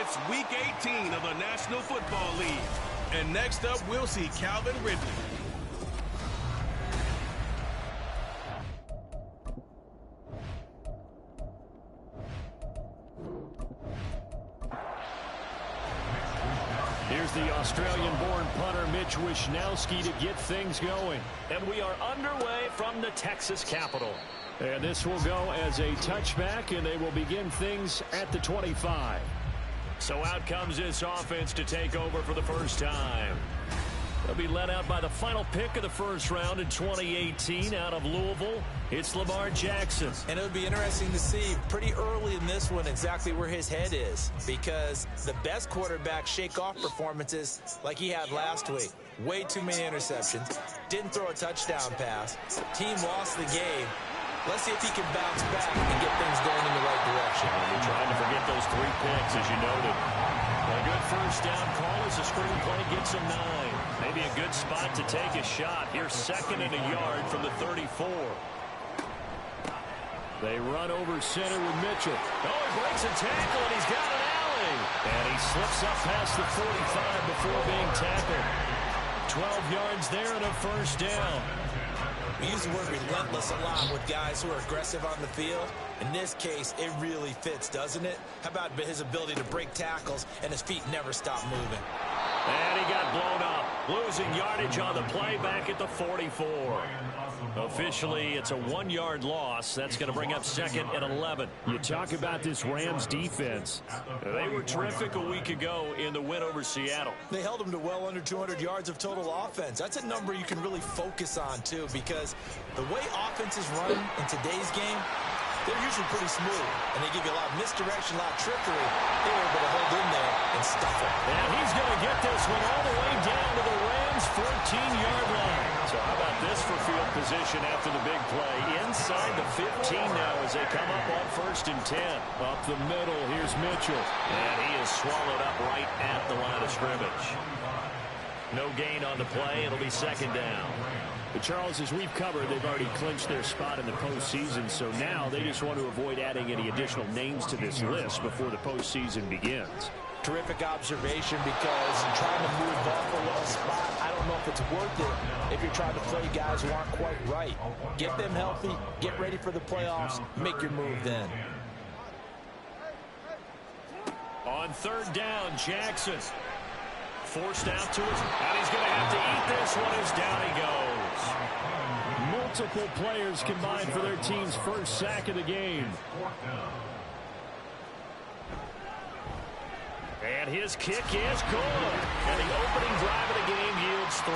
It's Week 18 of the National Football League. And next up, we'll see Calvin Ridley. Here's the Australian-born punter Mitch Wishnowsky to get things going. And we are underway from the Texas Capitol. And this will go as a touchback, and they will begin things at the 25. So out comes this offense to take over for the first time. They'll be led out by the final pick of the first round in 2018 out of Louisville. It's Lamar Jackson. And it'll be interesting to see pretty early in this one exactly where his head is, because the best quarterback shake-off performances like he had last week. Way too many interceptions. Didn't throw a touchdown pass. Team lost the game. Let's see if he can bounce back and get things going in the right direction. We're trying to forget those 3 picks, as you noted. A good first down call as the screenplay gets him 9. Maybe a good spot to take a shot. Here's 2nd and a yard from the 34. They run over center with Mitchell. Oh, he breaks a tackle, and he's got an alley. And he slips up past the 45 before being tackled. 12 yards there and a first down. We use the word relentless a lot with guys who are aggressive on the field. In this case, it really fits, doesn't it? How about his ability to break tackles and his feet never stop moving? And he got blown up, losing yardage on the play back at the 44. Officially, it's a 1-yard loss. That's going to bring up 2nd and 11. You talk about this Rams defense. They were terrific a week ago in the win over Seattle. They held them to well under 200 yards of total offense. That's a number you can really focus on, too, because the way offenses run in today's game, they're usually pretty smooth, and they give you a lot of misdirection, a lot of trickery. They were able to hold in there and stuff it. And he's going to get this one all the way down to the Rams' 14-yard line. So how about this for field position after the big play? Inside the 15 now as they come up on 1st and 10. Up the middle, here's Mitchell. And he is swallowed up right at the line of scrimmage. No gain on the play. It'll be 2nd down. But Charles, as we've covered, they've already clinched their spot in the postseason, so now they just want to avoid adding any additional names to this list before the postseason begins. Terrific observation, because trying to move Buffalo a spot, I don't know if it's worth it if you're trying to play guys who aren't quite right. Get them healthy, get ready for the playoffs, make your move then. On 3rd down, Jackson. Forced out to us, and he's going to have to eat this one as down he goes. Multiple players combined for their team's first sack of the game. And his kick is good. And the opening drive of the game yields 3.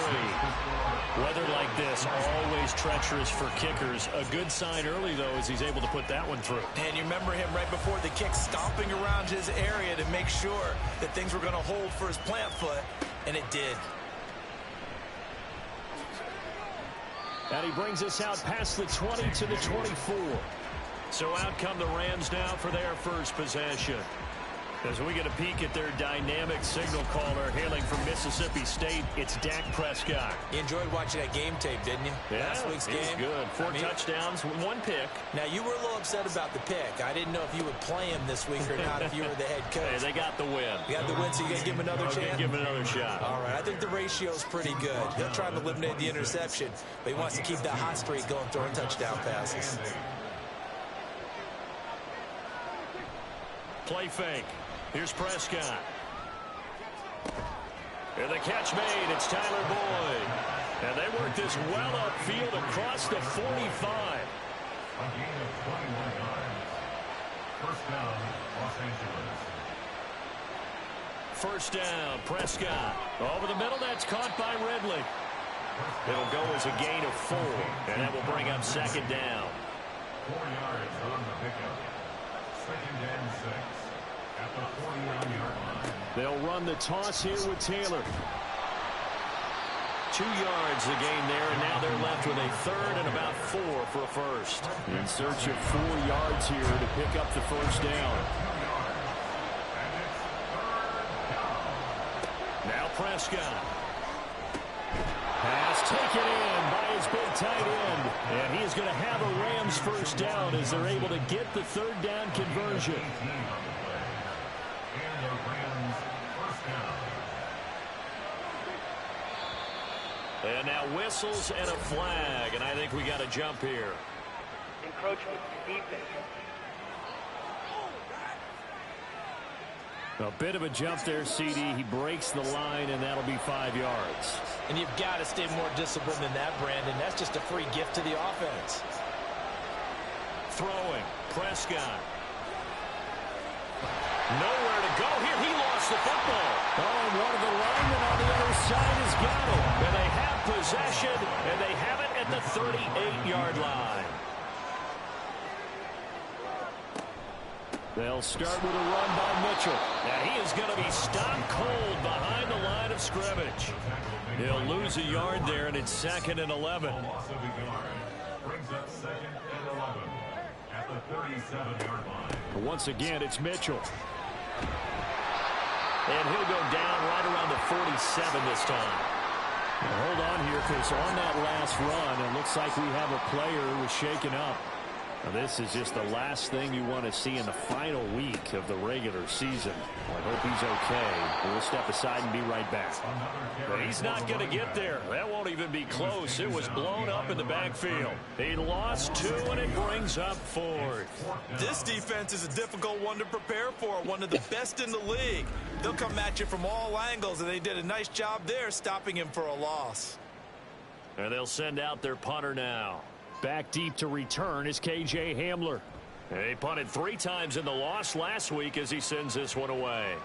Weather like this, always treacherous for kickers. A good sign early, though, as he's able to put that one through. And you remember him right before the kick stomping around his area to make sure that things were going to hold for his plant foot, and it did. And he brings us out past the 20 to the 24. So out come the Rams now for their first possession. As we get a peek at their dynamic signal caller hailing from Mississippi State, it's Dak Prescott. You enjoyed watching that game tape, didn't you? Yeah, Last week's game. It was good. 4 touchdowns, 1 pick. Now, you were a little upset about the pick. I didn't know if you would play him this week or not if you were the head coach. Hey, they got the win. You got the win, so you got to give him another chance? Give him another shot. All right, I think the ratio's pretty good. He'll try to eliminate the interception, but he wants to keep that hot streak going, throwing touchdown passes. Play fake. Here's Prescott. And the catch made. It's Tyler Boyd. And they work this well upfield across the 45. A gain of 21 yards. First down, Los Angeles. First down, Prescott. Over the middle, that's caught by Ridley. It'll go as a gain of 4, and that will bring up 2nd down. 4 yards on the pickup. 2nd and 6. At the 49-yard line. They'll run the toss here with Taylor. 2 yards the gain there, and now they're left with a 3rd and about 4 for a first. In search of 4 yards here to pick up the first down. Now Prescott. Pass taken in by his big tight end. And he is going to have a Rams first down as they're able to get the 3rd down conversion. And the Rams And now whistles and a flag, and I think we got a jump here. Encroachment defense. A bit of a jump there, CD. He breaks the line, and that'll be 5 yards. And you've got to stay more disciplined than that, Brandon. That's just a free gift to the offense. Throwing. Prescott. Nowhere to go here. He lost the football. Oh, and one of the linemen on the other side has got it. And they have possession, and they have it at the 38-yard line. They'll start with a run by Mitchell. Now he is going to be stopped cold behind the line of scrimmage. He'll lose a yard there, and it's 2nd and 11. Loss of a yard brings up 2nd and 11 at the 37-yard line. But once again, it's Mitchell. And he'll go down right around the 47 this time. Now hold on here, because on that last run, it looks like we have a player who was shaken up. Now, this is just the last thing you want to see in the final week of the regular season. I hope he's okay. We'll step aside and be right back. But he's not going to get there. That won't even be close. It was blown up in the backfield. He lost 2, and it brings up 4th. This defense is a difficult one to prepare for, one of the best in the league. They'll come at you from all angles, and they did a nice job there stopping him for a loss. And they'll send out their punter now. Back deep to return is KJ Hamler. He punted 3 times in the loss last week as he sends this one away.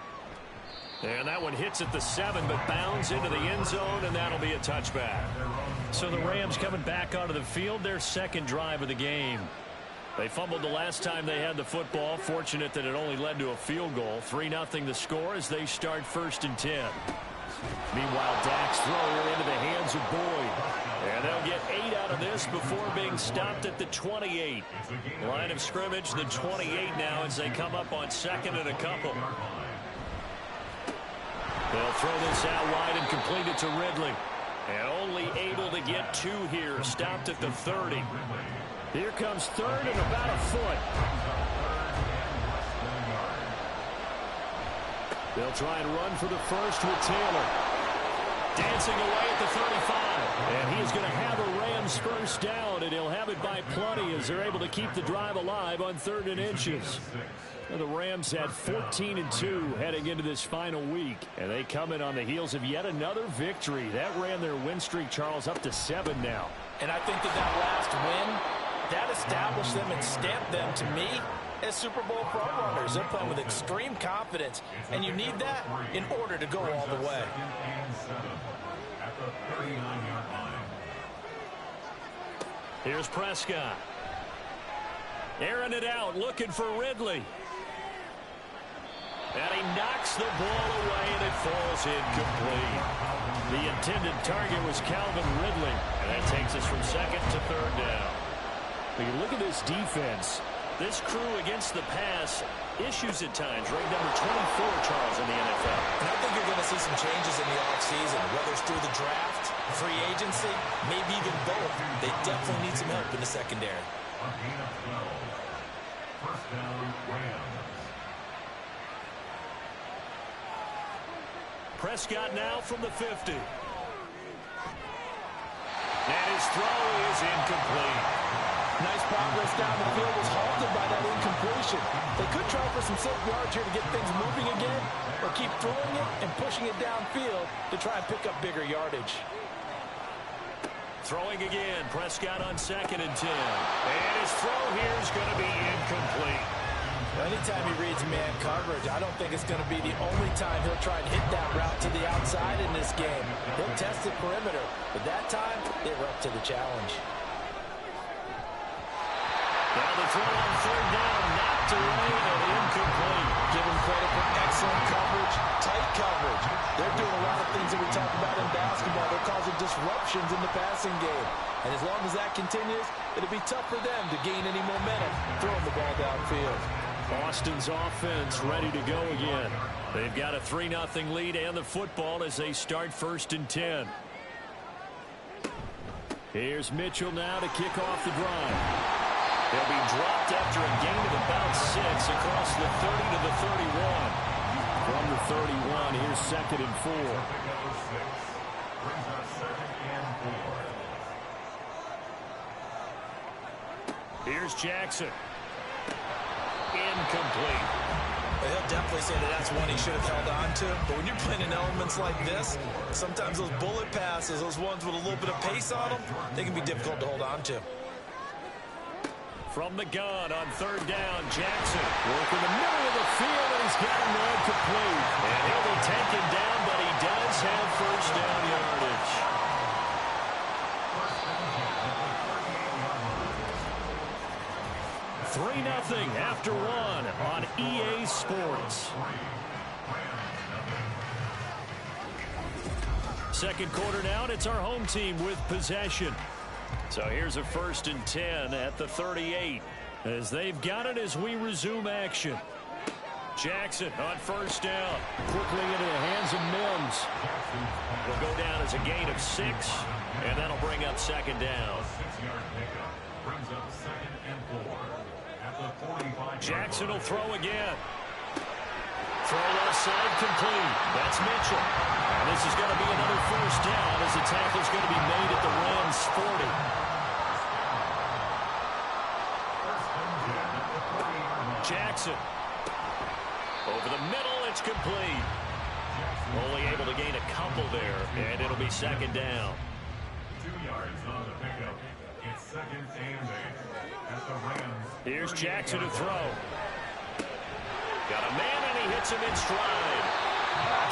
And that one hits at the 7, but bounds into the end zone, and that'll be a touchback. So the Rams coming back onto the field, their 2nd drive of the game. They fumbled the last time they had the football. Fortunate that it only led to a field goal. 3-0 the score as they start 1st and 10. Meanwhile, Dak's throw into the hands of Boyd. And they'll get 8 out of this before being stopped at the 28. Line of scrimmage, the 28 now as they come up on 2nd and a couple. They'll throw this out wide and complete it to Ridley. And only able to get 2 here, stopped at the 30. Here comes 3rd and about a foot. They'll try and run for the first with Taylor. Dancing away at the 35. And he is going to have a Rams first down, and he'll have it by plenty as they're able to keep the drive alive on 3rd and inches. Now, the Rams had 14-2 heading into this final week, and they come in on the heels of yet another victory. That ran their win streak, Charles, up to 7 now. And I think that last win, that established them and stamped them, to me, as Super Bowl frontrunners. They're playing with extreme confidence, and you need that in order to go all the way. At the 39-yard line. Here's Prescott. Airing it out, looking for Ridley. And he knocks the ball away, and it falls incomplete. The intended target was Calvin Ridley, and that takes us from 2nd to 3rd down. But you look at this defense. This crew against the pass, issues at times, ranked number 24, Charles, in the NFL. And I think you're going to see some changes in the offseason, whether it's through the draft, free agency, maybe even both. They definitely need some help in the secondary. A gain of 12. First down, Rams. Prescott now from the 50. And his throw is incomplete. Nice progress down the field, was halted by that incompletion. They could try for some safe yards here to get things moving again, or keep throwing it and pushing it downfield to try and pick up bigger yardage. Throwing again, Prescott on 2nd and 10. And his throw here is going to be incomplete. Anytime he reads man coverage, I don't think it's going to be the only time he'll try and hit that route to the outside in this game. He'll test the perimeter, but that time, they were up to the challenge. Now the throw on 3rd down, knocked away and incomplete. Give him credit for excellent coverage, tight coverage. They're doing a lot of things that we talk about in basketball. They're causing disruptions in the passing game. And as long as that continues, it'll be tough for them to gain any momentum throwing the ball downfield. Boston's offense ready to go again. They've got a 3-0 lead and the football as they start 1st and 10. Here's Mitchell now to kick off the drive. They'll be dropped after a gain of about 6 across the 30 to the 31. From the 31, here's 2nd and 4. Brings us 2nd and Here's Jackson. Incomplete. He'll definitely say that that's one he should have held on to. But when you're playing in elements like this, sometimes those bullet passes, those ones with a little bit of pace on them, they can be difficult to hold on to. From the gun on third down, Jackson working the middle of the field, and he's got him there complete. And he'll be taken down, but he does have first down yardage. Three 3-0 after one on EA Sports. Second quarter now, and it's our home team with possession. So here's a 1st and 10 at the 38 as they've got it as we resume action. Jackson on first down. Quickly into the hands of Mims. Will go down as a gain of 6, and that'll bring up second down. Jackson will throw again. Throw left side complete. That's Mitchell. And this is going to be another first down as the tackle is going to be made at the Rams 40. Jackson. Over the middle, it's complete. Only able to gain a couple there, and it'll be second down. 2 yards on the pickup. It's 2nd and 8 at the Rams. Here's Jackson to throw. Got a man, and he hits him in stride.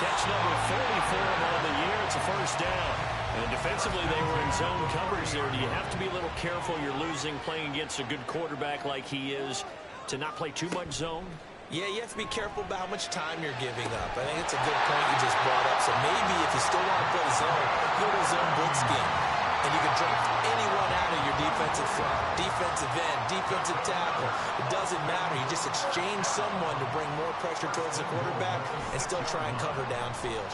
Catch number 40 for him on the year. It's a first down. And defensively, they were in zone coverage there. Do you have to be a little careful? You're losing, playing against a good quarterback like he is, to not play too much zone? Yeah, you have to be careful about how much time you're giving up. I think it's a good point you just brought up. So maybe if you still want to play zone, go to zone blitz scheme. And you can draft anyone out of your defensive front, defensive end, defensive tackle. It doesn't matter. You just exchange someone to bring more pressure towards the quarterback and still try and cover downfield.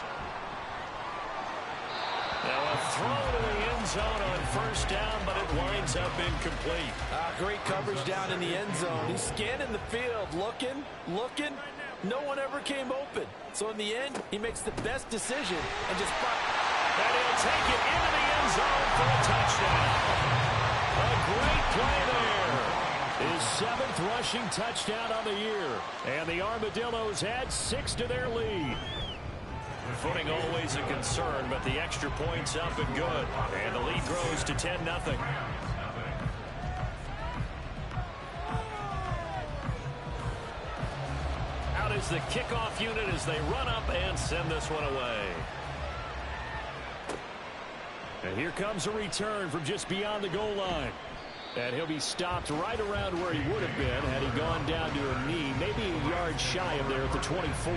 Now a throw to the end zone on first down, but it winds up incomplete. Great coverage down in the end zone. He's scanning the field, looking. No one ever came open. So in the end, he makes the best decision and just and he'll take it into the end zone for a touchdown. A great play there. His 7th rushing touchdown on the year. And the Armadillos add 6 to their lead. Footing always a concern, but the extra point's up and good. And the lead grows to 10-0. Out is the kickoff unit as they run up and send this one away. And here comes a return from just beyond the goal line. And he'll be stopped right around where he would have been had he gone down to a knee, maybe a yard shy of there at the 24.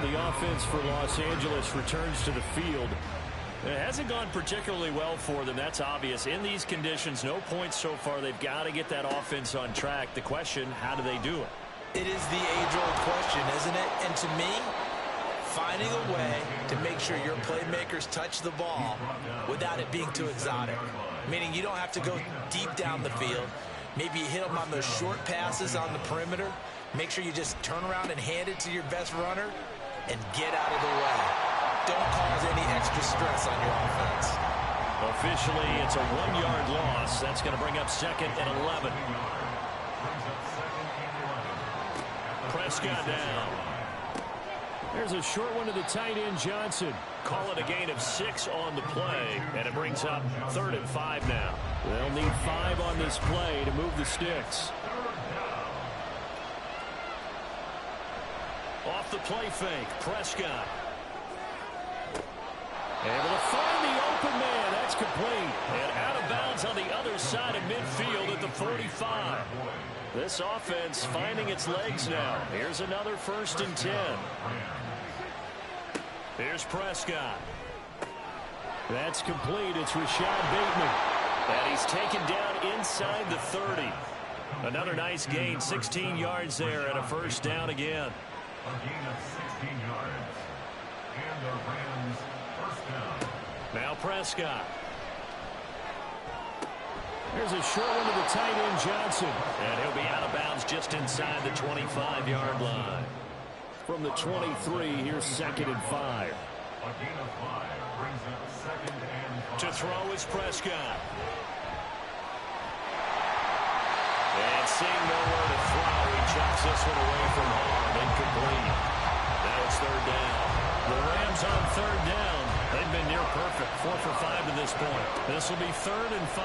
The offense for Los Angeles returns to the field. It hasn't gone particularly well for them. That's obvious. In these conditions, no points so far. They've got to get that offense on track. The question, how do they do it? It is the age-old question, isn't it? And to me, finding a way to make sure your playmakers touch the ball without it being too exotic. Meaning you don't have to go deep down the field. Maybe you hit them on those short passes on the perimeter. Make sure you just turn around and hand it to your best runner and get out of the way. Don't cause any extra stress on your offense. Officially, it's a 1-yard loss. That's going to bring up 2nd and 11. Prescott down. There's a short one to the tight end, Johnson. Call it a gain of 6 on the play, and it brings up 3rd and 5 now. They'll need 5 on this play to move the sticks. Off the play fake, Prescott. Able to find the open man. That's complete. And out of bounds on the other side of midfield at the 45. This offense finding its legs now. Here's another 1st and 10. Here's Prescott. That's complete. It's Rashad Bateman. And he's taken down inside the 30. Another nice gain, 16 yards there, and a first down again. A gain of 16 yards. And the Rams first down. Now Prescott. There's a short one to the tight end, Johnson. And he'll be out of bounds just inside the 25-yard line. From the 23, here's 2nd and 5. A gain of 5 brings up 2nd and 5. To throw is Prescott. seeing nowhere to throw, he chucks this one away from home. Incomplete. Now it's third down. The Rams on third down. They've been near perfect. 4 for 5 to this point. This will be 3rd and 5.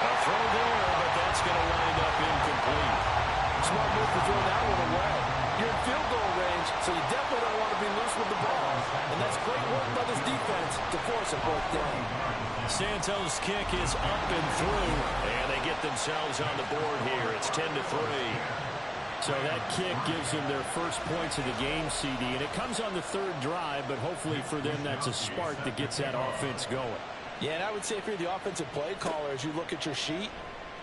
A throw there, but that's going to wind up incomplete. Smart move to throw that one away. You're in field goal range, so you definitely don't want to be loose with the ball. And that's great work by this defense to force a fourth down. Santos' kick is up and through. And they get themselves on the board here. It's 10-3. So that kick gives them their first points of the game, CD. And it comes on the 3rd drive, but hopefully for them that's a spark that gets that offense going. Yeah, and I would say if you're the offensive play caller, as you look at your sheet,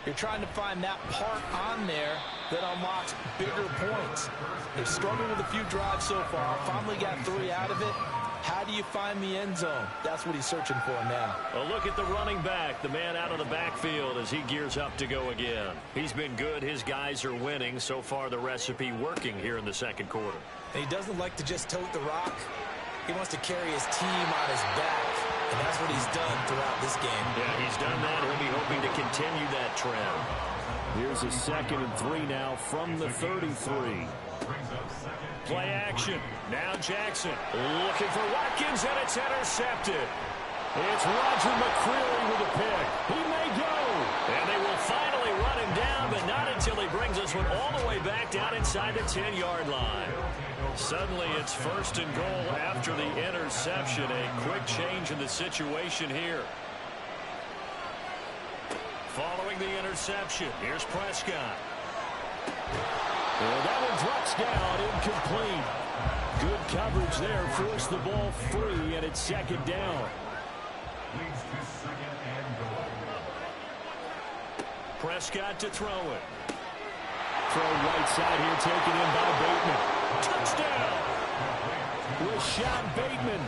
you're trying to find that part on there that unlocks bigger points. They've struggled with a few drives so far. Finally got 3 out of it. How do you find the end zone? That's what he's searching for now. A look at the running back, the man out of the backfield as he gears up to go again. He's been good. His guys are winning. So far, the recipe working here in the second quarter. And he doesn't like to just tote the rock. He wants to carry his team on his back. And that's what he's done throughout this game. Yeah, he's done that. He'll be hoping to continue that trend. Here's a 2nd and 3 now from the 33. Play action. Now Jackson looking for Watkins, and it's intercepted. It's Roger McCreary with a pick. He may go. And they will finally run him down, but not until he brings this one all the way back down inside the 10-yard line. Suddenly it's 1st and goal after the interception. A quick change in the situation here. Following the interception, here's Prescott. And that one drops down, incomplete. Good coverage there, forced the ball free, and it's 2nd down. Leads to 2nd and goal. Prescott to throw it. Throw right side here, taken in by Bateman. Touchdown! Rashad Bateman.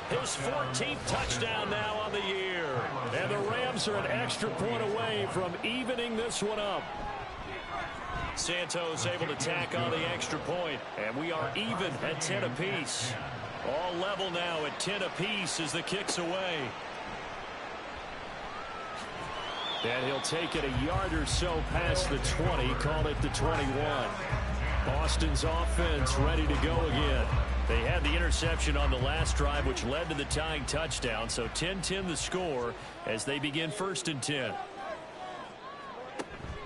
His 14th touchdown now on the year. And the Rams are an extra point away from evening this one up. Santos able to tack on the extra point, and we are even at 10 apiece. All level now at 10 apiece as the kick's away. And he'll take it a yard or so past the 20, call it the 21. Boston's offense ready to go again. They had the interception on the last drive, which led to the tying touchdown, so 10-10 the score as they begin 1st and 10.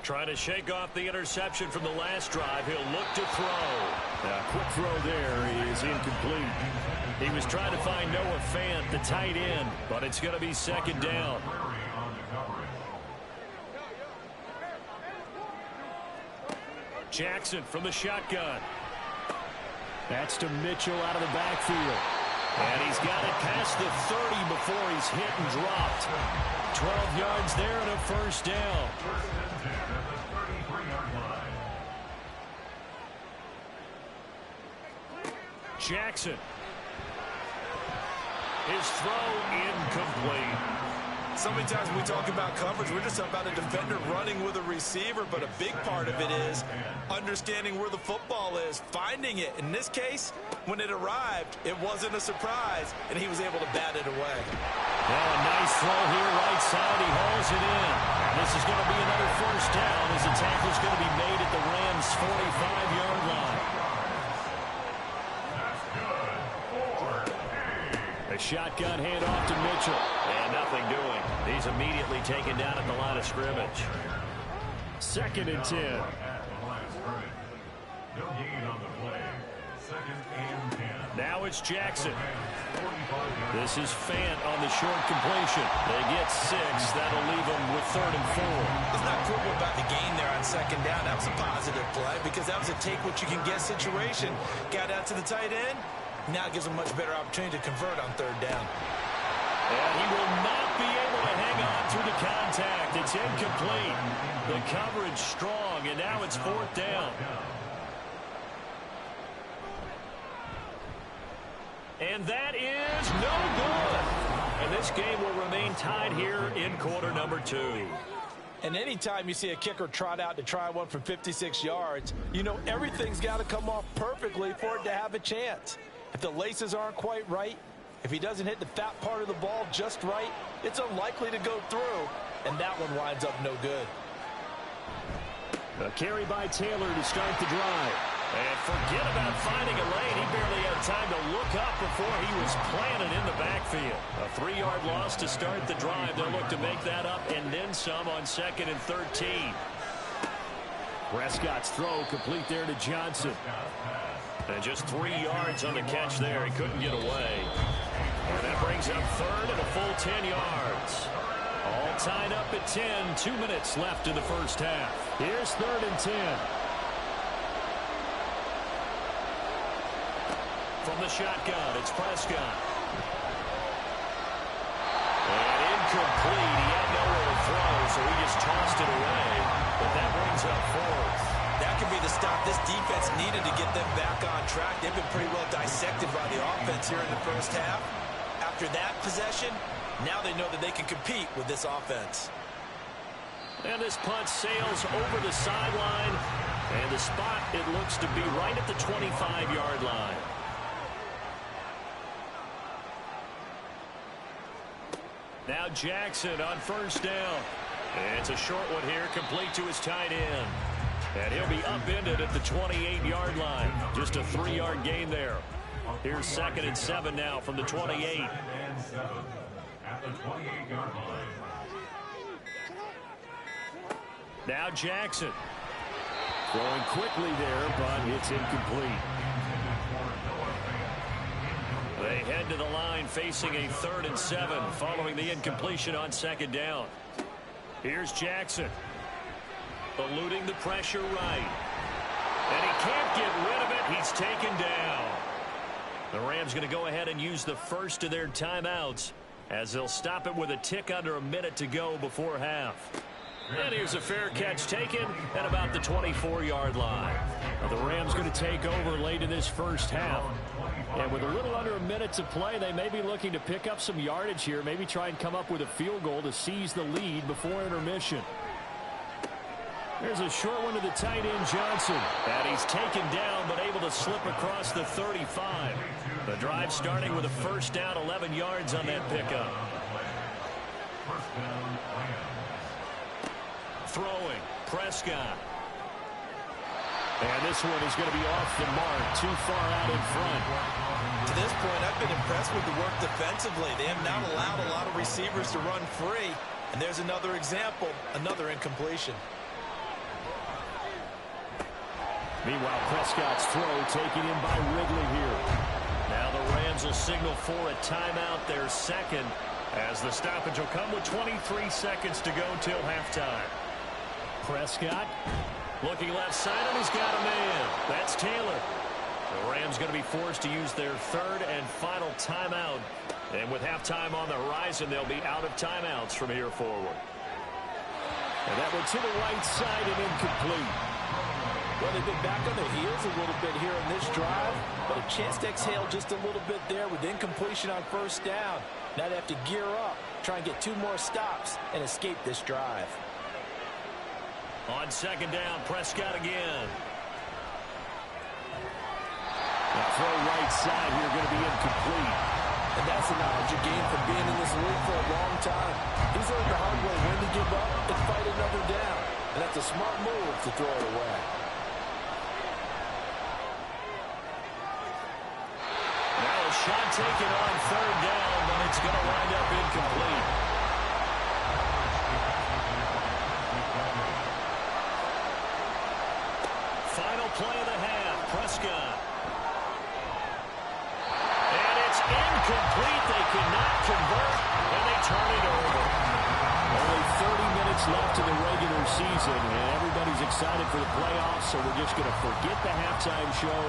Trying to shake off the interception from the last drive. He'll look to throw. Quick throw there is incomplete. He was trying to find Noah Fant, the tight end, but it's going to be 2nd down. Jackson from the shotgun. That's to Mitchell out of the backfield. And he's got it past the 30 before he's hit and dropped. 12 yards there and a 1st down. Jackson. His throw incomplete. So many times when we talk about coverage, we're just about a defender running with a receiver, but a big part of it is understanding where the football is, finding it. In this case, when it arrived, it wasn't a surprise, and he was able to bat it away. Now a nice throw here right side. He hauls it in. And this is going to be another 1st down as the tackle is going to be made at the Rams' 45-yard line. A shotgun handoff to Mitchell. And nothing doing. He's immediately taken down at the line of scrimmage. 2nd and 10. Now it's Jackson. This is Fant on the short completion. They get 6. That'll leave them with 3rd and 4. It's not cool about the gain there on 2nd down. That was a positive play because that was a take-what-you-can-get situation. Got out to the tight end. Now it gives him much better opportunity to convert on 3rd down. And he will not be able to hang on through the contact. It's incomplete. The coverage strong, and now it's 4th down. And that is no good. And this game will remain tied here in quarter number 2. And anytime you see a kicker trot out to try one from 56 yards, you know everything's got to come off perfectly for it to have a chance. If the laces aren't quite right, If he doesn't hit the fat part of the ball just right, it's unlikely to go through, and that one winds up no good. A carry by Taylor to start the drive. And forget about finding a lane. He barely had time to look up before he was planted in the backfield. A 3-yard loss to start the drive. They'll look to make that up and then some on 2nd and 13. Prescott's throw complete there to Johnson. And just 3 yards on the catch there. He couldn't get away. And that brings up 3rd and a full 10 yards. All tied up at 10. 2 minutes left in the first half. Here's 3rd and 10. From the shotgun, it's Prescott. And incomplete. He had nowhere to throw, so he just tossed it away. But that brings up 4th. That could be the stop this defense needed to get them back on track. They've been pretty well dissected by the offense here in the first half. After that possession, now they know that they can compete with this offense. And this punt sails over the sideline. And the spot, it looks to be right at the 25-yard line. Now Jackson on first down. And it's a short one here, complete to his tight end. And he'll be upended at the 28-yard line. Just a 3-yard gain there. Here's 2nd and 7 now from the 28. At the 28-yard line. Now Jackson. Throwing quickly there, but it's incomplete. They head to the line facing a 3rd and 7 following the incompletion on 2nd down. Here's Jackson. Eluding the pressure right. And he can't get rid of it. He's taken down. The Rams going to go ahead and use the first of their timeouts as they'll stop it with a tick under a minute to go before half. And here's a fair catch taken at about the 24-yard line. Now the Rams going to take over late in this first half. And with a little under a minute to play, they may be looking to pick up some yardage here, maybe try and come up with a field goal to seize the lead before intermission. There's a short one to the tight end, Johnson. And he's taken down, but able to slip across the 35. The drive starting with a first down, 11 yards on that pickup. Throwing, Prescott. And this one is going to be off the mark, too far out in front. To this point, I've been impressed with the work defensively. They have not allowed a lot of receivers to run free. And there's another example, another incompletion. Meanwhile, Prescott's throw taken in by Ridley here. Now the Rams will signal for a timeout, their 2nd, as the stoppage will come with 23 seconds to go till halftime. Prescott looking left side, and he's got a man. That's Taylor. The Rams going to be forced to use their 3rd and final timeout. And with halftime on the horizon, they'll be out of timeouts from here forward. And that one to the right side and incomplete. Well, they've been back on their heels a little bit here in this drive, but a chance to exhale just a little bit there with incompletion on first down. Now they have to gear up, try and get 2 more stops, and escape this drive. On 2nd down, Prescott again. Now throw right side here, going to be incomplete. And that's the knowledge you gain from being in this league for a long time. He's learned the hard way when to give up and fight another down. And that's a smart move to throw it away. Now a shot taken on 3rd down, but it's going to wind up incomplete. Final play of the half, Prescott. And it's incomplete. They cannot convert, and they turn it over. Only 30 minutes left in the regular season, and everybody's excited for the playoffs, so we're just going to forget the halftime show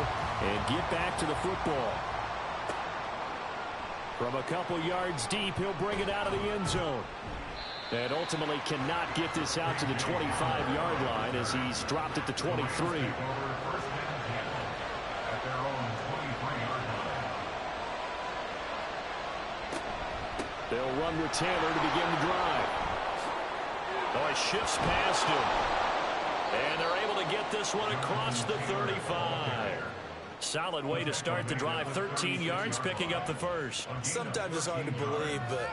and get back to the football. From a couple yards deep, he'll bring it out of the end zone. And ultimately cannot get this out to the 25-yard line as he's dropped at the 23. They'll run with Taylor to begin the drive. Oh, he shifts past him. And they're able to get this one across the 35. Solid way to start the drive. 13 yards, picking up the first. Sometimes it's hard to believe, but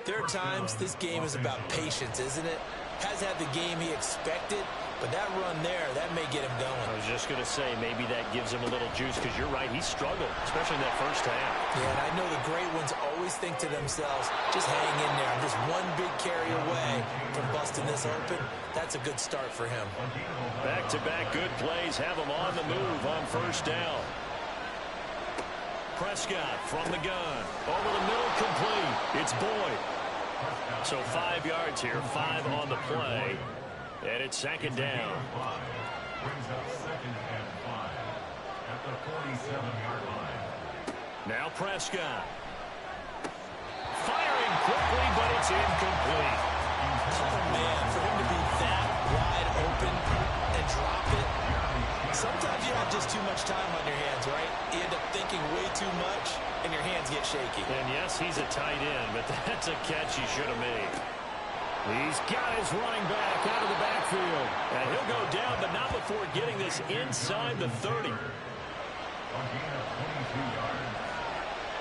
there are times this game is about patience, isn't it? Has had the game he expected, but that run there, that may get him going. I was just going to say, maybe that gives him a little juice, because you're right, he struggled, especially in that first half. Yeah, and I know the great ones always think to themselves, just hang in there. I'm just one big carry away from busting this open. That's a good start for him. Back-to-back good plays have him on the move on first down. Prescott from the gun. Over the middle, complete. It's Boyd. So 5 yards here, 5 on the play. And it's second down. Brings up second and 5 at the 47-yard line. Now Prescott. Firing quickly, but it's incomplete. Oh, man, for him to be that wide open and drop it. Sometimes you have just too much time on your hands, right? You end up thinking way too much, and your hands get shaky. And yes, he's a tight end, but that's a catch he should have made. He's got his running back out of the backfield. And he'll go down, but not before getting this inside the 30. A gain of 22 yards.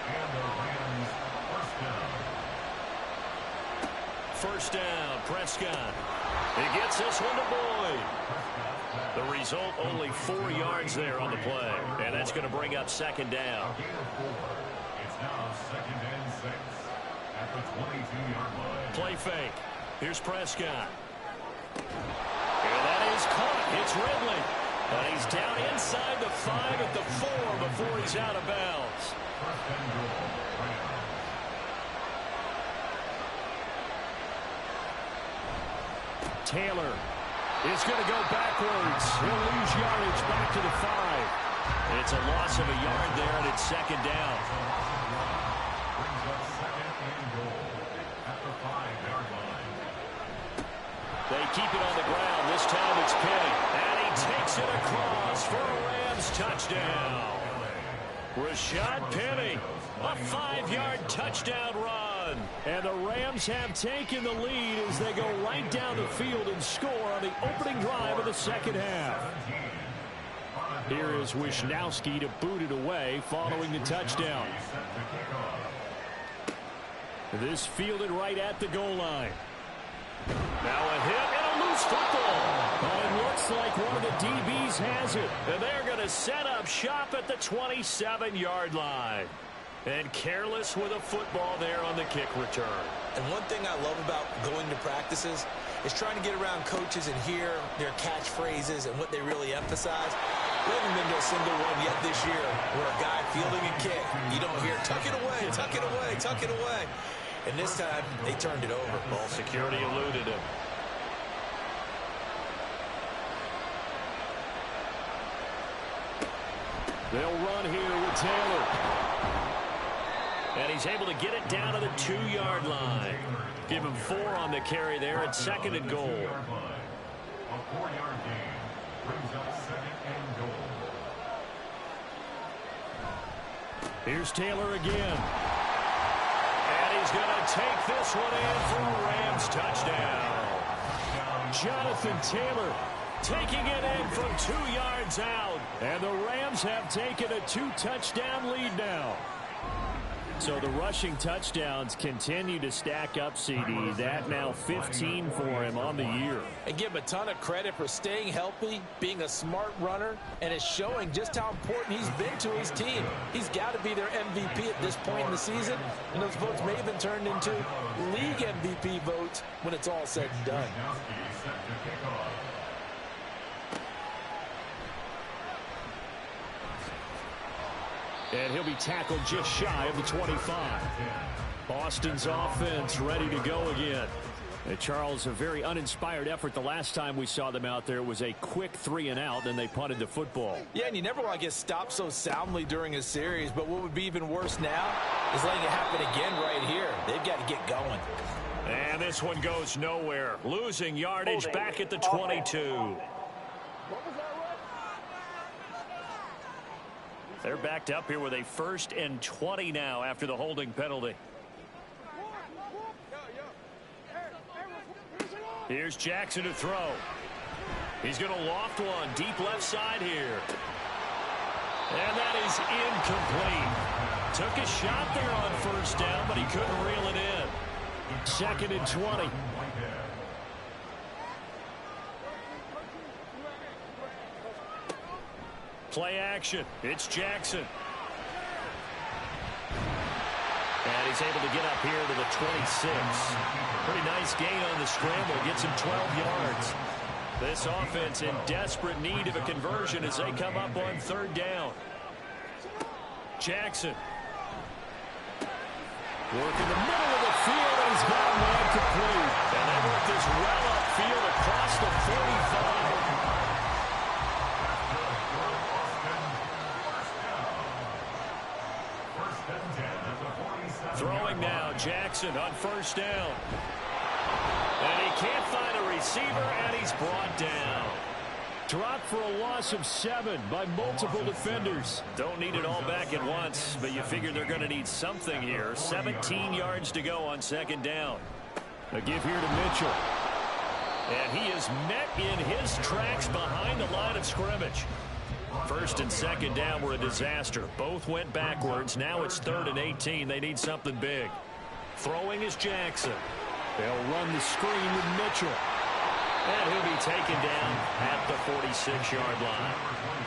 And the Rams first down. First down, Prescott. He gets this one to Boyd. The result, only 4 yards there on the play. And that's going to bring up second down. A gain of 4. It's now second and 6 at the 22-yard line. Play fake. Here's Prescott. And that is caught. It's Ridley. And he's down inside the 5 at the 4 before he's out of bounds. First and goal. Rams. Taylor is going to go backwards. He'll lose yardage back to the 5. It's a loss of a yard there, and it's second down. Brings up second and goal at the 5-yard line. They keep it on the ground. This time it's Penny. And he takes it across for a Rams touchdown. Rashad Penny, a 5-yard touchdown run. And the Rams have taken the lead as they go right down the field and score on the opening drive of the second half. Here is Wisnowski to boot it away following the touchdown. This fielded right at the goal line. Now a hit and a loose football. But it looks like one of the DBs has it. And they're going to set up shop at the 27-yard line. And careless with a football there on the kick return. And one thing I love about going to practices is trying to get around coaches and hear their catchphrases and what they really emphasize. We haven't been to a single one yet this year where a guy fielding a kick, you don't hear, tuck it away, tuck it away, tuck it away. And this time, they turned it over. Ball security eluded him. They'll run here with Taylor. And he's able to get it down to the 2-yard line. Give him 4 on the carry there at second and goal. A 4-yard gain brings up second and goal. Here's Taylor again. And he's going to take this one in for a Rams touchdown. Jonathan Taylor taking it in from 2 yards out. And the Rams have taken a 2-touchdown lead now. So the rushing touchdowns continue to stack up, CD. That now 15 for him on the year. And give him a ton of credit for staying healthy, being a smart runner, and it's showing just how important he's been to his team. He's got to be their MVP at this point in the season, and those votes may have been turned into league MVP votes when it's all said and done. And he'll be tackled just shy of the 25. Boston's offense ready to go again. And Charles, a very uninspired effort the last time we saw them out there. It was a quick 3-and-out, and they punted the football. Yeah, and you never want to get stopped so soundly during a series, but what would be even worse now is letting it happen again right here. They've got to get going. And this one goes nowhere. Losing yardage back at the 22. They're backed up here with a 1st and 20 now after the holding penalty. Here's Jackson to throw. He's going to loft one deep left side here. And that is incomplete. Took a shot there on first down, but he couldn't reel it in. 2nd and 20. Play action. It's Jackson. And he's able to get up here to the 26. Pretty nice gain on the scramble. Gets him 12 yards. This offense in desperate need of a conversion as they come up on 3rd down. Jackson. Working the middle of the field, and he's got a man complete. And they work this well upfield across the 45. Throwing now, Jackson on 1st down. And he can't find a receiver, and he's brought down. Dropped for a loss of 7 by multiple defenders. Don't need it all back at once, but you figure they're going to need something here. 17 yards to go on 2nd down. A give here to Mitchell. And he is met in his tracks behind the line of scrimmage. 1st and 2nd down were a disaster. Both went backwards. Now it's 3rd and 18. They need something big. Throwing is Jackson. They'll run the screen with Mitchell. And he'll be taken down at the 46-yard line.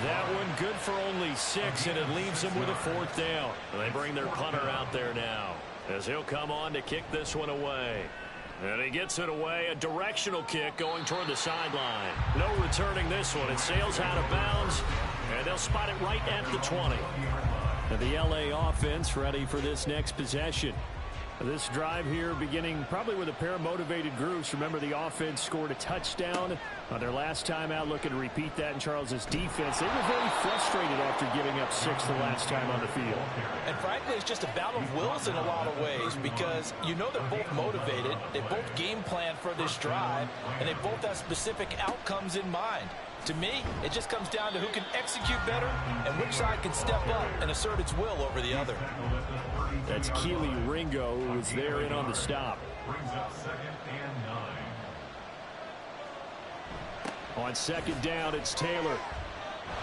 That one good for only 6, and it leaves them with a 4th down. They bring their punter out there now as he'll come on to kick this one away. And he gets it away, a directional kick going toward the sideline. No returning this one. It sails out of bounds, and they'll spot it right at the 20. And the LA offense ready for this next possession. This drive here beginning probably with a pair of motivated groups. Remember, the offense scored a touchdown on their last time out. Looking to repeat that in Charles's defense. They were very frustrated after giving up 6 the last time on the field. And frankly, it's just a battle of wills in a lot of ways because you know they're both motivated. They both game plan for this drive, and they both have specific outcomes in mind. To me, it just comes down to who can execute better and which side can step up and assert its will over the other. That's Keely Ringo, who was there in on the stop. Brings up 2nd and 9. On 2nd down, it's Taylor.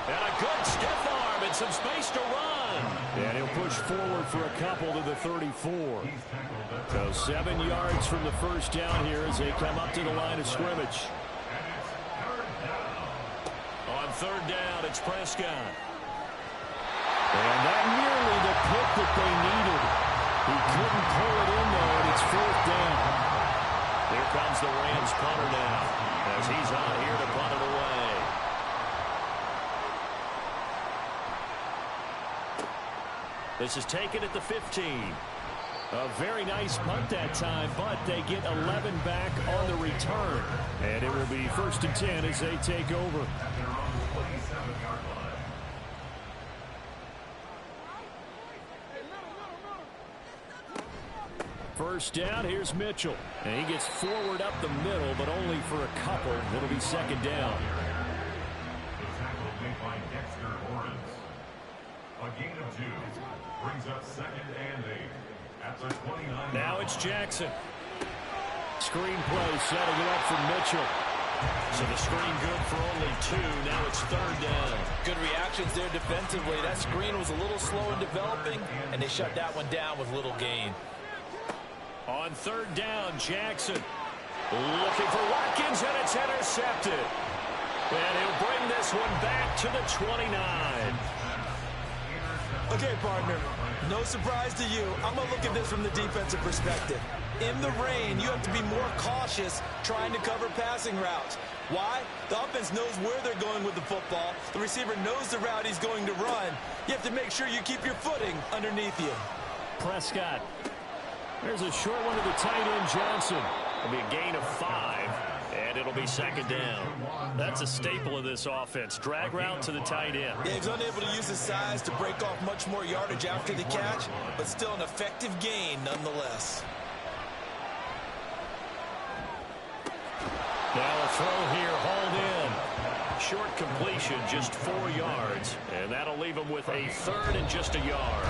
And a good stiff arm and some space to run. And he'll push forward for a couple to the 34. So 7 yards from the 1st down here as they come up to the line of scrimmage. On 3rd down, it's Prescott. And that nearly the pick that they needed. He couldn't pull it in, though, and it's 4th down. Here comes the Rams punter now as he's on here to punt it away. This is taken at the 15. A very nice punt that time, but they get 11 back on the return. And it will be 1st and 10 as they take over. 27-yard line. First down, here's Mitchell. And he gets forward up the middle, but only for a couple. It'll be 2nd down. The tackle made by Dexter Lawrence. A gain of 2 brings up 2nd and 8 at the 29. Now it's Jackson. Screen play setting it up for Mitchell. So the screen good for only 2. Now it's 3rd down. Good reactions there defensively. That screen was a little slow in developing, and they shut that one down with little gain. On 3rd down, Jackson looking for Watkins, and it's intercepted. And he'll bring this one back to the 29. Okay, partner, no surprise to you. I'm going to look at this from the defensive perspective. In the rain, you have to be more cautious trying to cover passing routes. Why? The offense knows where they're going with the football. The receiver knows the route he's going to run. You have to make sure you keep your footing underneath you. Prescott. There's a short one to the tight end, Johnson. It'll be a gain of 5, and it'll be 2nd down. That's a staple of this offense. Drag route to the tight end. Yeah, he's unable to use his size to break off much more yardage after the catch, but still an effective gain nonetheless. Now a throw here, hauled in. Short completion, just 4 yards, and that'll leave him with a 3rd and just a yard.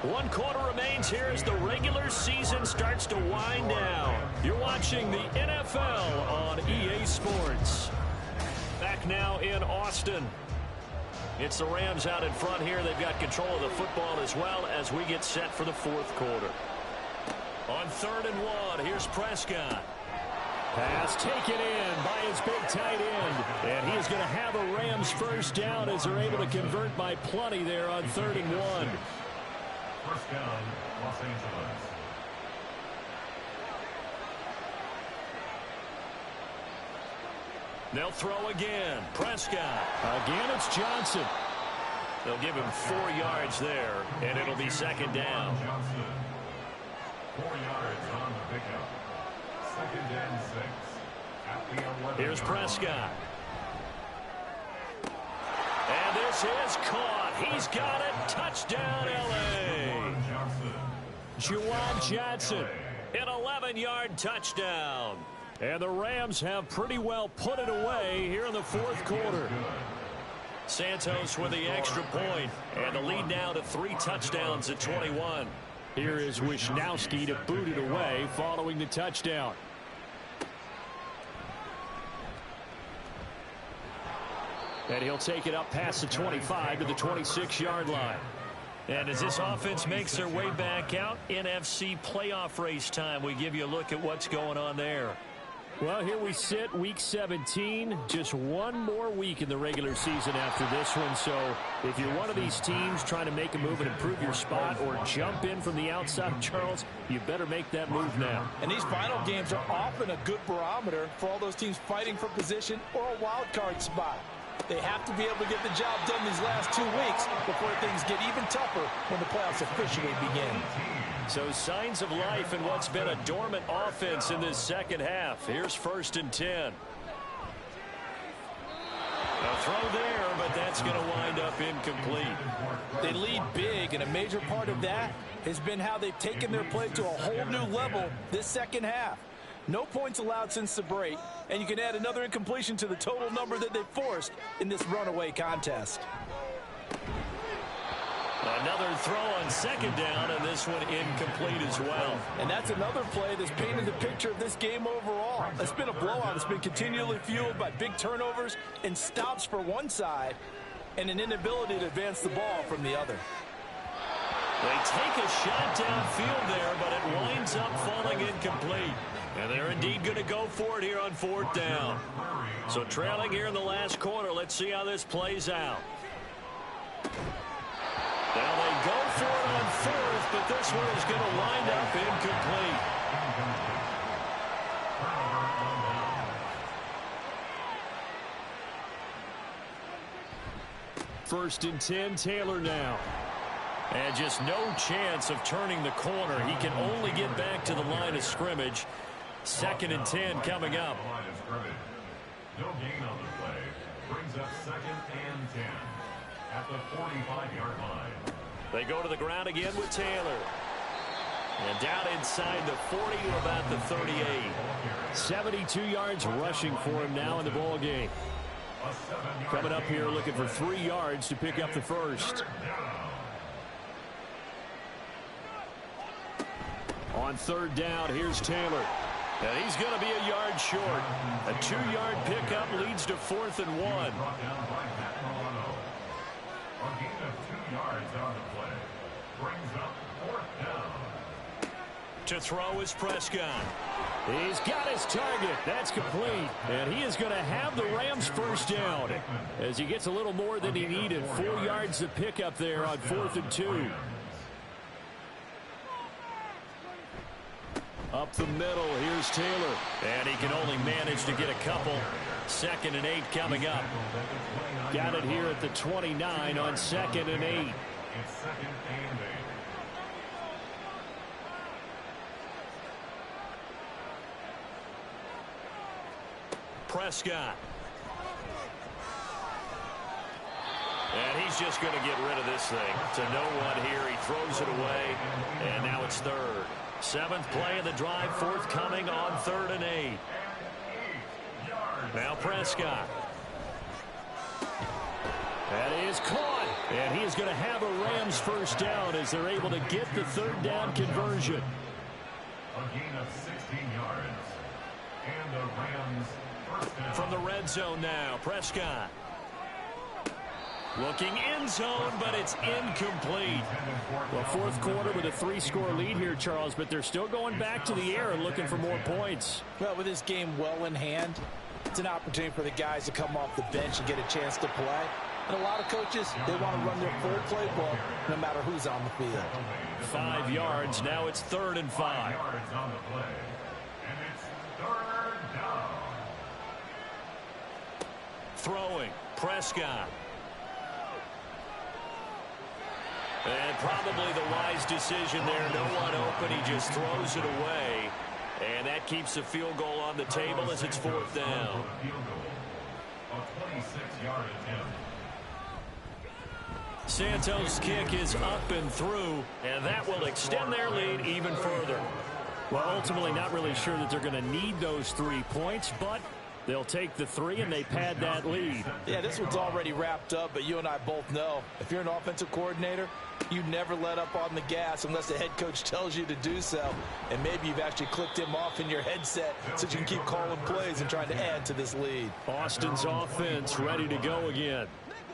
1 quarter remains here as the regular season starts to wind down. You're watching the NFL on EA Sports. Back now in Austin. It's the Rams out in front here. They've got control of the football as well as we get set for the fourth quarter. On 3rd and 1, here's Prescott. Pass taken in by his big tight end. And he is going to have a Rams first down as they're able to convert by plenty there on 3rd and 1. First down, Los Angeles. They'll throw again. Prescott. Again, it's Johnson. They'll give him 4 yards there, and it'll be 2nd down. Johnson. 4 yards on the pickup. 2nd and 6. At the 11. Here's Prescott. And this is caught. He's got it. Touchdown, L.A. Juwan Johnson. An 11-yard touchdown. And the Rams have pretty well put it away here in the fourth quarter. Santos with the extra point, and the lead now to 3 touchdowns at 21. Here is Wisnowski to boot it away following the touchdown. And he'll take it up past the 25 to the 26-yard line. And as this offense makes their way back out, NFC playoff race time, we give you a look at what's going on there. Well, here we sit, week 17, just one more week in the regular season after this one. So if you're one of these teams trying to make a move and improve your spot or jump in from the outside, Charles, you better make that move now. And these final games are often a good barometer for all those teams fighting for position or a wild card spot. They have to be able to get the job done these last 2 weeks before things get even tougher when the playoffs officially begin. So signs of life in what's been a dormant offense in this second half. Here's 1st and 10. A throw there, but that's going to wind up incomplete. They lead big, and a major part of that has been how they've taken their play to a whole new level this second half. No points allowed since the break, and you can add another incompletion to the total number that they've forced in this runaway contest. Another throw on 2nd down, and this one incomplete as well. And that's another play that's painted the picture of this game overall. It's been a blowout. It's been continually fueled by big turnovers and stops for one side and an inability to advance the ball from the other. They take a shot downfield there, but it winds up falling incomplete. And they're indeed going to go for it here on 4th down. So trailing here in the last quarter, let's see how this plays out. Now they go for it on 4th, but this one is going to wind up incomplete. 1st and 10, Taylor now. And just no chance of turning the corner. He can only get back to the line of scrimmage. 2nd and 10 coming up. No gain on the play. Brings up 2nd and 10 at the 45-yard line. They go to the ground again with Taylor. And down inside the 40 to about the 38. 72 yards rushing for him now in the ball game. Coming up here looking for 3 yards to pick up the first. On 3rd down, here's Taylor. And he's going to be a yard short. A 2-yard pickup leads to 4th and 1. A gain of 2 yards on the play. Brings up 4th down. To throw is Prescott. He's got his target. That's complete. And he is going to have the Rams first down as he gets a little more than he needed. 4 yards to pick up there on 4th and 2. Up the middle, here's Taylor. And he can only manage to get a couple. 2nd and 8 coming up. Got it here at the 29 on 2nd and 8. It's 2nd and 8. Prescott. And he's just going to get rid of this thing. To no one here. He throws it away. And now it's 3rd. 7th play of the drive, forthcoming on 3rd and 8. Now Prescott. That is caught. And he is going to have a Rams first down as they're able to get the 3rd down conversion. A gain of 16 yards. And the Rams first down. From the red zone now, Prescott. Looking end zone, but it's incomplete. Well, fourth quarter with a 3-score lead here, Charles, but they're still going back to the air and looking for more points. Well, with this game well in hand, it's an opportunity for the guys to come off the bench and get a chance to play. And a lot of coaches, they want to run their full playbook no matter who's on the field. 5 yards. Now it's 3rd and 5. Yards on the play. And it's 3rd down. Throwing. Prescott. And probably the wise decision there. No one open. He just throws it away. And that keeps the field goal on the table as it's 4th down. Field goal. A 26-yard attempt. Santos' kick is up and through, and that will extend their lead even further. Well, ultimately not really sure that they're going to need those 3 points, but they'll take the 3 and they pad that lead. Yeah, this one's already wrapped up, but you and I both know if you're an offensive coordinator, you never let up on the gas unless the head coach tells you to do so. And maybe you've actually clicked him off in your headset so you can keep calling plays and trying to add to this lead. Austin's offense ready to go again.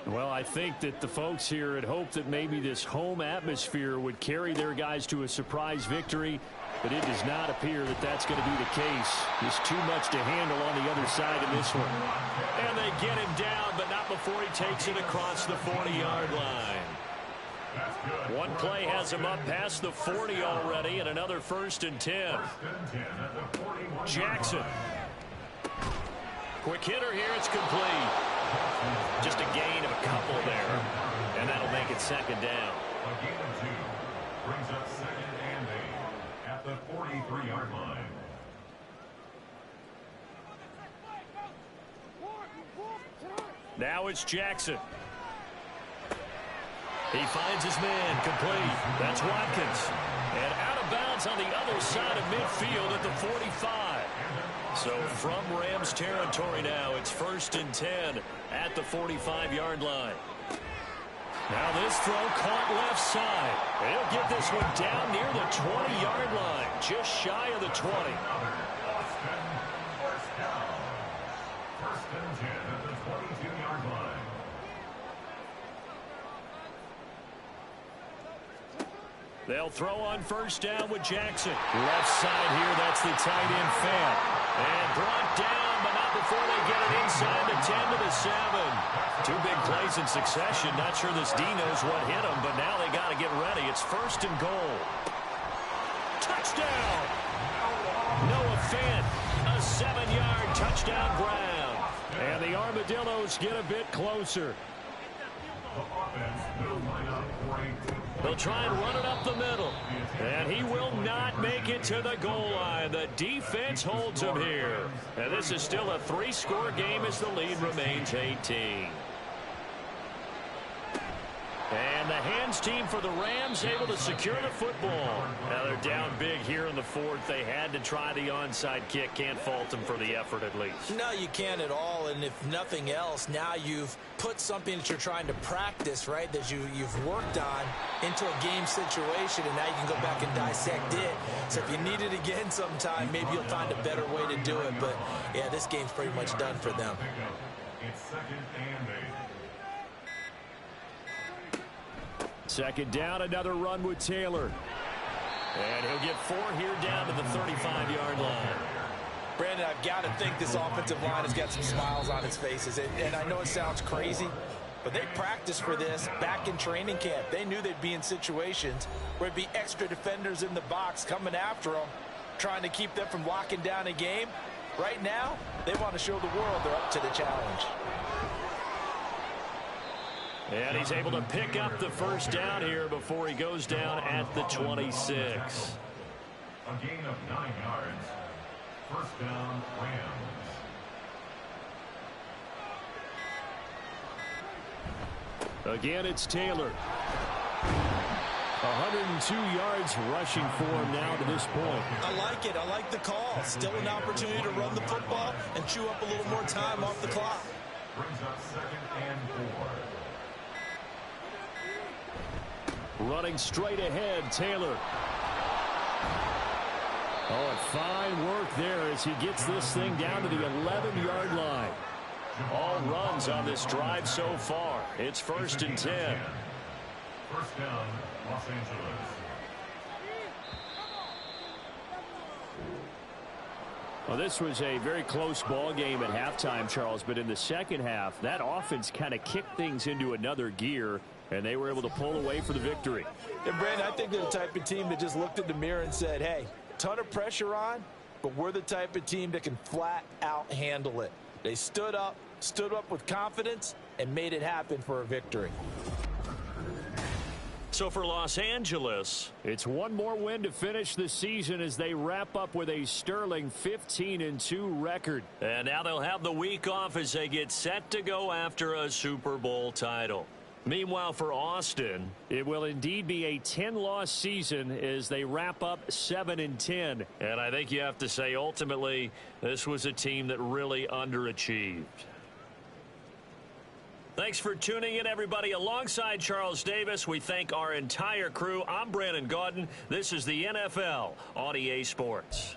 Well, I think that the folks here had hoped that maybe this home atmosphere would carry their guys to a surprise victory, but it does not appear that that's going to be the case. There's too much to handle on the other side in this one. And they get him down, but not before he takes it across the 40-yard line. One play has him up past the 40 already, and another 1st and 10. Jackson. Quick hitter here, it's complete. Just a gain of a couple there, and that'll make it 2nd down. A gain of 2 brings up 2nd and 8 at the 43-yard line. Now it's Jackson. He finds his man, complete. That's Watkins. And out of bounds on the other side of midfield at the 45. So from Rams territory now, it's 1st and 10 at the 45-yard line. Now this throw caught left side. He'll get this one down near the 20-yard line, just shy of the 20. Austin, 1st down. 1st and 10 at the 22-yard line. They'll throw on 1st down with Jackson. Left side here, that's the tight end Fant. And brought down, but not before they get it inside the 10 to the 7. 2 big plays in succession. Not sure this D knows what hit him, but now they got to get ready. It's 1st and goal. Touchdown! Noah Fant, a 7-yard touchdown ground. And the Armadillos get a bit closer. The offense will line up for a 2. They'll try and run it up the middle. And he will not make it to the goal line. The defense holds him here. And this is still a 3-score game as the lead remains 18. And the hands team for the Rams able to secure the football. Now they're down big here in the 4th. They had to try the onside kick. Can't fault them for the effort at least. No, you can't at all. And if nothing else, now you've put something that you're trying to practice, right, that you've worked on into a game situation, and now you can go back and dissect it. So if you need it again sometime, maybe you'll find a better way to do it. But, yeah, this game's pretty much done for them. It's 2nd and 8. 2nd down, another run with Taylor. And he'll get 4 here down to the 35-yard line. Brandon, I've got to think this offensive line has got some smiles on its faces. And I know it sounds crazy, but they practiced for this back in training camp. They knew they'd be in situations where there'd be extra defenders in the box coming after them, trying to keep them from locking down a game. Right now, they want to show the world they're up to the challenge. And he's able to pick up the 1st down here before he goes down at the 26. A gain of 9 yards. 1st down, Rams. Again, it's Taylor. 102 yards rushing for him now to this point. I like it. I like the call. Still an opportunity to run the football and chew up a little more time off the clock. Brings up 2nd and 4. Running straight ahead, Taylor. Oh, and fine work there as he gets this thing down to the 11-yard line. All runs on this drive so far. It's 1st and 10. First down, Los Angeles. Well, this was a very close ball game at halftime, Charles, but in the second half, that offense kind of kicked things into another gear, and they were able to pull away for the victory. And, Brandon, I think they're the type of team that just looked in the mirror and said, hey, ton of pressure on, but we're the type of team that can flat out handle it. They stood up with confidence, and made it happen for a victory. So for Los Angeles, it's one more win to finish the season as they wrap up with a sterling 15-2 record. And now they'll have the week off as they get set to go after a Super Bowl title. Meanwhile, for Austin, it will indeed be a 10-loss season as they wrap up 7-10. And I think you have to say, ultimately, this was a team that really underachieved. Thanks for tuning in, everybody. Alongside Charles Davis, we thank our entire crew. I'm Brandon Gaudin. This is the NFL on EA Sports.